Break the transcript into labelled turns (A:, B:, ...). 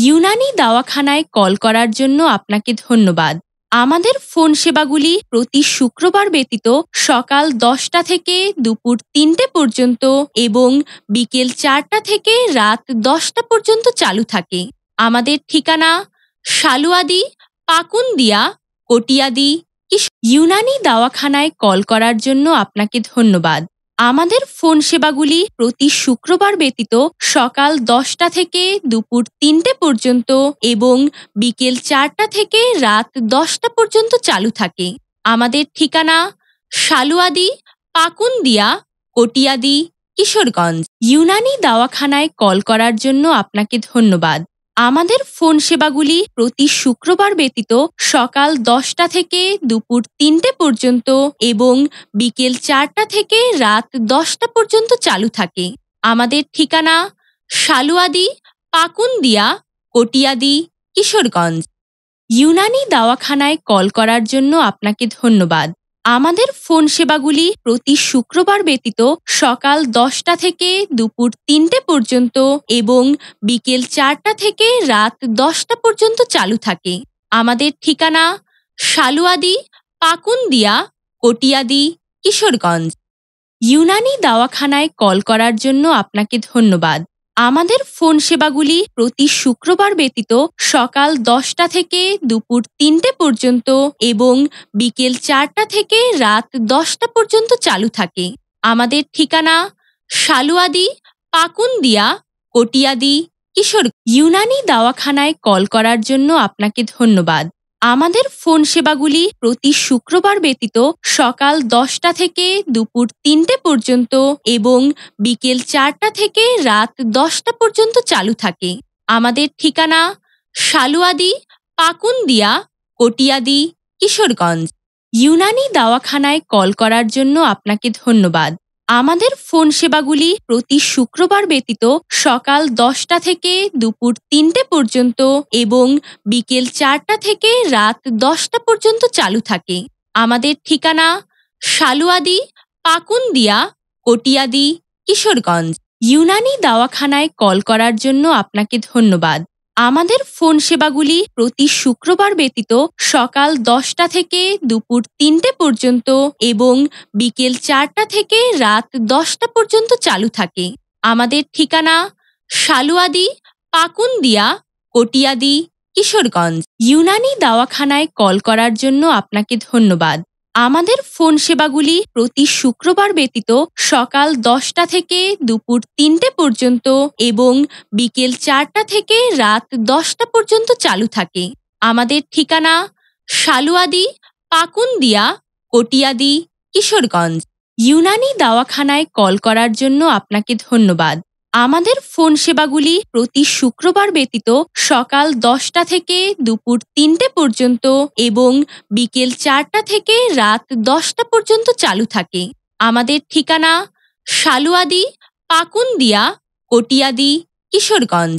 A: Unani দাওয়াখানায় call করার জন্য আপনাকে ধন্যবাদ। আমাদের ফোন সেবাগুলি প্রতি শুক্রবার ব্যতীত সকাল 10টা থেকে দুপুর 3টে পর্যন্ত এবং বিকেল 4টা থেকে রাত 10টা পর্যন্ত চালু থাকে। আমাদের ঠিকানা শালুয়াদি, পাকুন্দিয়া, কটিয়াদি। ইউনানি দাওয়াখানায় কল করার জন্য আপনাকে ধন্যবাদ। আমাদের ফোন সেবাগুলি প্রতি শুক্রবার ব্যতীত সকাল 10টা থেকে দুপুর 3টে পর্যন্ত এবং বিকেল 4টা থেকে রাত 10টা পর্যন্ত চালু থাকে। আমাদের ঠিকানা শালুয়াদি, পাকুন্দিয়া, কটিয়াদি, কিশোরগঞ্জ। ইউনানি দাওয়াখানায় কল করার জন্য আপনাকে ধন্যবাদ। আমাদের ফোন সেবাগুলি প্রতি শুক্রবার ব্যতীত সকাল 10টা থেকে দুপুর 3টে পর্যন্ত এবং বিকেল 4টা থেকে রাত 10টা পর্যন্ত চালু থাকে। আমাদের ঠিকানা শালুয়াদি, পাকুন্দিয়া, কটিয়াদি, কিশোরগঞ্জ। ইউনানি দাওয়াখানায় কল করার জন্য আপনাকে ধন্যবাদ। আমাদের ফোন সেবাগুলি প্রতি শুক্রবার ব্যতীত সকাল 10টা থেকে দুপুর 3টে পর্যন্ত এবং বিকেল 4টা থেকে রাত 10টা পর্যন্ত চালু থাকে। আমাদের ঠিকানা শালুয়াদি, পাকুন্দিয়া, কটিয়াদি, কিশোরগঞ্জ। ইউনানি দাওয়াখানায় কল করার জন্য আপনাকে ধন্যবাদ। আমাদের ফোন সেবাগুলি প্রতি শুক্রবার ব্যতীত সকাল 10টা থেকে দুপুর 3টে পর্যন্ত এবং বিকেল 4টা থেকে রাত 10টা পর্যন্ত চালু থাকে। আমাদের ঠিকানা শালুয়াদি, পাকুন্দিয়া, কটিয়াদি, কিশোর। ইউনানি দাওয়াখানায় কল করার জন্য আপনাকে ধন্যবাদ। আমাদের ফোন সেবাগুলি প্রতি শুক্রবার ব্যতীত সকাল 10টা থেকে দুপুর 3টে পর্যন্ত এবং বিকেল 4টা থেকে রাত 10টা পর্যন্ত চালু থাকে। আমাদের ঠিকানা শালুয়াদি, পাকুন্দিয়া, কটিয়াদি, কিশোরগঞ্জ। ইউনানি দাওয়াখানায় কল করার জন্য আপনাকে ধন্যবাদ। আমাদের ফোন সেবাগুলি প্রতি শুক্রবার ব্যতীত সকাল 10টা থেকে দুপুর 3টে পর্যন্ত এবং বিকেল 4টা থেকে রাত 10টা পর্যন্ত চালু থাকে। আমাদের ঠিকানা শালুয়াদি, পাকুন্দিয়া, কটিয়াদি, কিশোরগঞ্জ। ইউনানি দাওয়াখানায় কল করার জন্য আপনাকে ধন্যবাদ। আমাদের ফোন সেবাগুলি প্রতি শুক্রবার ব্যতীত সকাল 10টা থেকে দুপুর 3টে পর্যন্ত এবং বিকেল 4টা থেকে রাত 10টা পর্যন্ত চালু থাকে। আমাদের ঠিকানা শালুয়াদি, পাকুন্দিয়া, কটিয়াদি, কিশোরগঞ্জ। ইউনানি দাওয়াখানায় কল করার জন্য আপনাকে ধন্যবাদ। আমাদের ফোন সেবাগুলি প্রতি শুক্রবার ব্যতীত সকাল 10টা থেকে দুপুর 3টে পর্যন্ত এবং বিকেল 4টা থেকে রাত 10টা পর্যন্ত চালু থাকে। আমাদের ঠিকানা শালুয়াদি, পাকুন্দিয়া, কটিয়াদি, কিশোরগঞ্জ। ইউনানি দাওয়াখানায় কল করার জন্য আপনাকে ধন্যবাদ। আমাদের ফোন সেবাগুলি প্রতি শুক্রবার ব্যতীত সকাল 10টা থেকে দুপুর 3টে পর্যন্ত এবং বিকেল 4টা থেকে রাত 10টা পর্যন্ত চালু থাকে। আমাদের ঠিকানা শালুয়াদি, পাকুন্দিয়া, কটিয়াদি, কিশোরগঞ্জ।